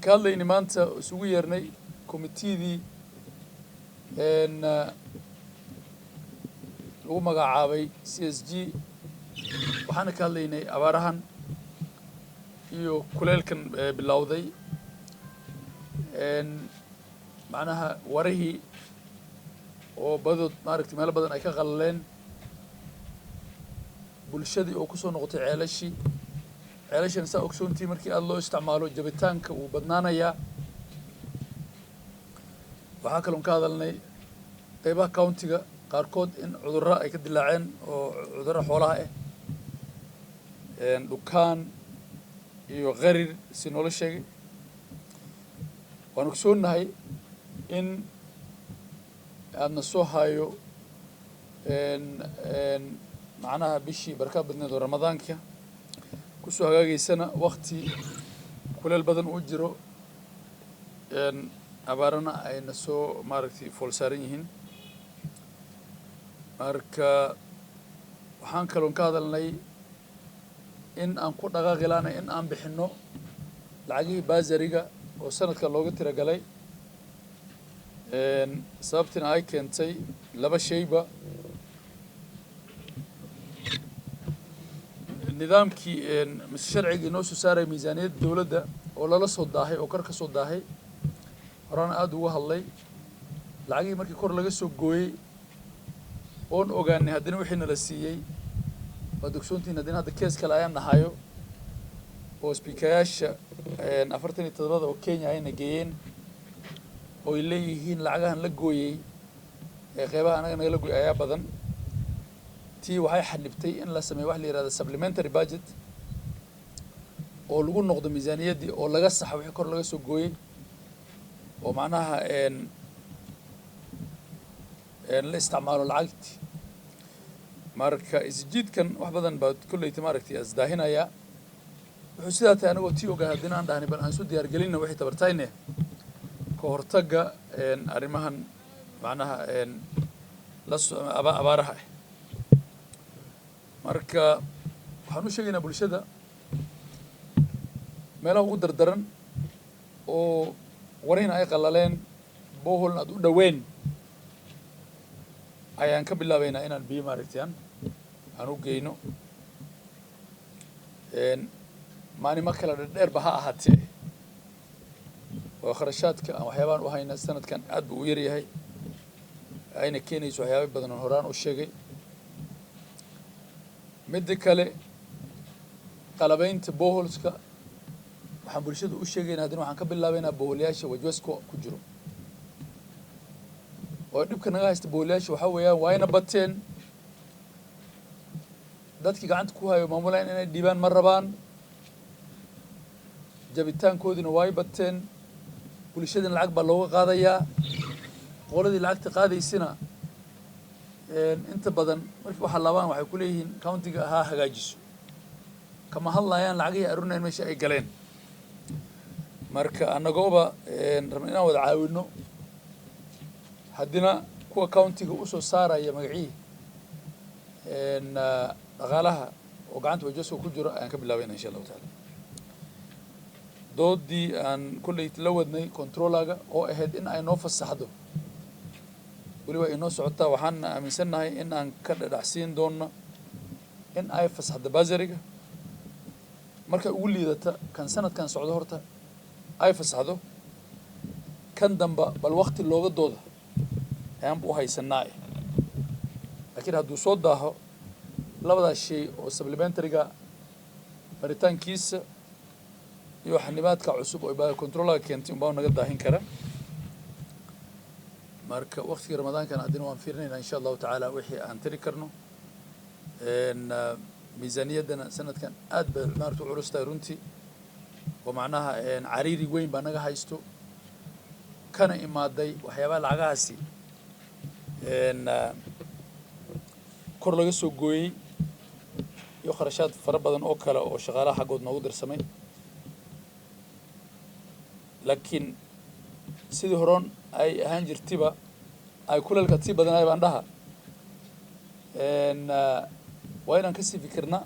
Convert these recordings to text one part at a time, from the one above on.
كهذا maanta isugu yeernay komitiyadii lagu magacaabay CSG waxaana ka hadlaynay abaarahan iyo kuleelkan bilowday macnaha warihii oo badood maaragtay meel badan ay ka qalaleen bulshadii oo ku soo noqotay ceelashan saa ogsoontii markii aad loo isticmaalo jabitaanka uu badnaanayaa waxaa kaloon ka hadalnay qaybaha countiga qaarkood in cudurro ay ka dilaaceen oo cudurro xoolaha dhukaan iyo qarir si noola sheegay waan ogsoonnahay in aadna soo hayo macnaha bishii baraka badneed oo ramadaanka kusoo hagaagaysana waqti kuleel badan uu jiro abaarana ayna soo maaragtay fool saaran yihiin marka waxaan kaloon ka hadalnay in aan ku dhaqaaqi laana in aan bixinno lacagihii baasariga oo sanadka looga tiragalay sababtina ay keentay laba shayba nidaamkii sharciga inoo soo saaray miisaaniyadda dowladda oo lala soo daahay oo kor ka soo daahay horaan aad uga hadlay lacagihii markii kor laga soo gooyey oon ogaanay haddana wixii nala siiyey waad ogsoontihiin haddana hadda kees kale ayaan nahayo oo speakayaasha 47 oo Kenya ayna geeyeen oo ay leeyihiin lacagahan la gooyey ee qeybaha anaga naga la gooyey ayaa badan tii waxay xanibtay in la sameeyo wax la yiraahdo supplementary budget oo lagu noqdo miisaaniyaddii oo laga saxo wixii kor laga soo gooyey oo macnaha la isticmaalo lacagtii marka isjiidkan wax badan baad kulleeyta maaragtay asdaahinaya wuxuu sidaa tahay anagoo tii ogaa haddana aan dhahnay bal aan soo diyaargelinna wixii tabartayne ka hortagga arrimahan macnaha abaaraha marka waxaan u sheegaynaa bulshada meelaha ugu dardaran oo warina ay qalaleen boholna aad u dhaweyn ayaan ka bilaabaynaa inaan biyo maaragtay aan u geyno maalimo kale dheerba ha ahaatee oo kharashaadka aan waxyaabaan u hayna sanadkan aad buu u yaryahay ayna keenayso waxyaabo badan oo horaan u sheegay midda kale qalabaynta boholska waxaan bulshada u sheegaynaa haddana waxaan ka bilaabaynaa boholayaasha wajwasko ku jiro oo dhibka naga haysta boholayaasha waxaa weeyaan waa ina bateen dadkii gacanta ku hayo maamulaan inay dhiibaan ma rabaan jabitaankoodina waa ay bateen bulshadina lacag baa looga qaadayaa qoladii lacagta qaadaysina inta badan markii waxa labaan waxay ku leeyihiin countiga ha hagaajiso kama hadlayaan lacagihii arunayn meesha ay galeen marka anagooba rabna inaan wada caawino haddina kuwa countiga u soo saaraya magacii dhaqaalaha oo gacanta wajwaska ku jiro ayaan ka bilaabayna insha allahu tacaala doodii aan kulley la wadnay controlaga oo ahayd in ay noo fasaxdo weliba inoo socotaa waxaan aaminsannahay in aan ka dhadhacsiin doonno in ay fasaxdo basariga markay ugu liidata kan sanadkan socdo horta ay fasaxdo kan damba bal waqti looga dooda ayaanba u haysanaa laakiin hadduu soo daaho labadaas shay oo supplementaryga baritaankiisa iyo xanibaadka cusub oo baa controlaga keentay unbaa naga daahin kara marka waqtiga ramadaankan haddana waan fiirinaynaa insha allahu tacaala wixii aan tiri karno miisaaniyaddana sanadkan aad bay maaragta u culus tahay runtii oo macnaha cariiri weyn baa naga haysto kana imaaday waxyaabaha lacagahaasi kor laga soo gooyey iyo kharashaad fara badan oo kale oo shaqaalaha xaggood noogu dirsamay laakiin sidii horon ay ahaan jirtiba ay kuleelka sii badanaay baan dhaha waa inaan kasii fikirna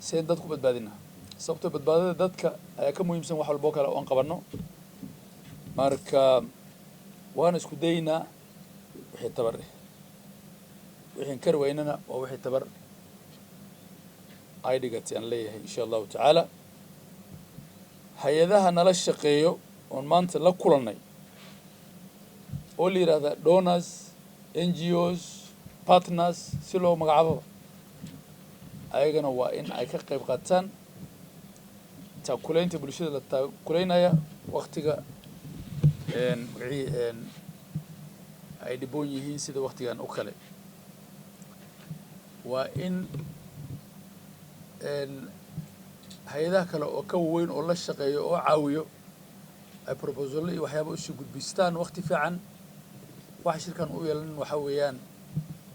seen dad ku badbaadina sababtoo badbaadada dadka ayaa ka muhiimsan wax walbo kale oo aan qabanno marka waan isku daynaa wixii tabar wixii kar weynana waa wixii tabar ay dhigatay aan leeyahay insha allahu tacaala hay-adaha nala shaqeeyo oon maanta la kulannay oo la yidhaahda donors NGOs partners si loo magacaabo ayagana waa in ay ka qayb qaataan taakulaynta bulshada la taakulaynaya waqtiga wixii ay dhiboon yihiin sida waqtigan oo kale waa in hay-adaha kale oo ka weyn oo la shaqeeyo oo caawiyo ay proposal iyo waxyaabo usii gudbistaan waqti fiican waxa shirkan u yeelan waxa weeyaan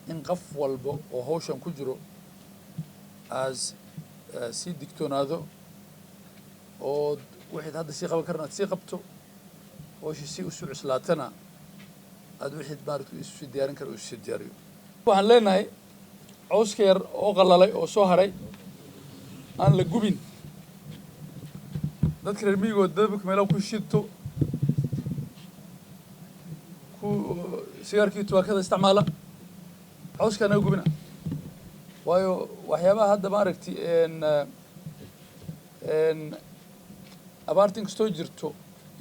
in qof walba oo hawshan ku jiro si digtoonaado oo wixii hadda sii qaban karna sii qabto oo si usoo cuslaatana aad wixii maaragtay isu diyaarin karo isu diyaariyo waxaan leenahay cawska yar oo qalalay oo soo haray aan la gubin dadka reer miyigood dabka meelaha ku shidto ku sigaarkii tubaakada isticmaala cawska naga gubina waayo waxyaabaha hadda maaragtay abaarta inkastoo jirto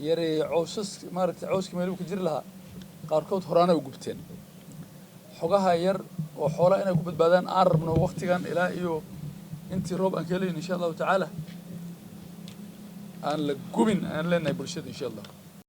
yaree cawsas maaragtay cawskii meeluu ka jiri lahaa qaarkood horaana u gubteen xogaha yar oo xoolaa inay ku badbaadaan aan rabno waqtigan ilaa iyo intii roob aan ka helayn insha allahu tacaala aan la gubin aan leenahay bulshada insha allah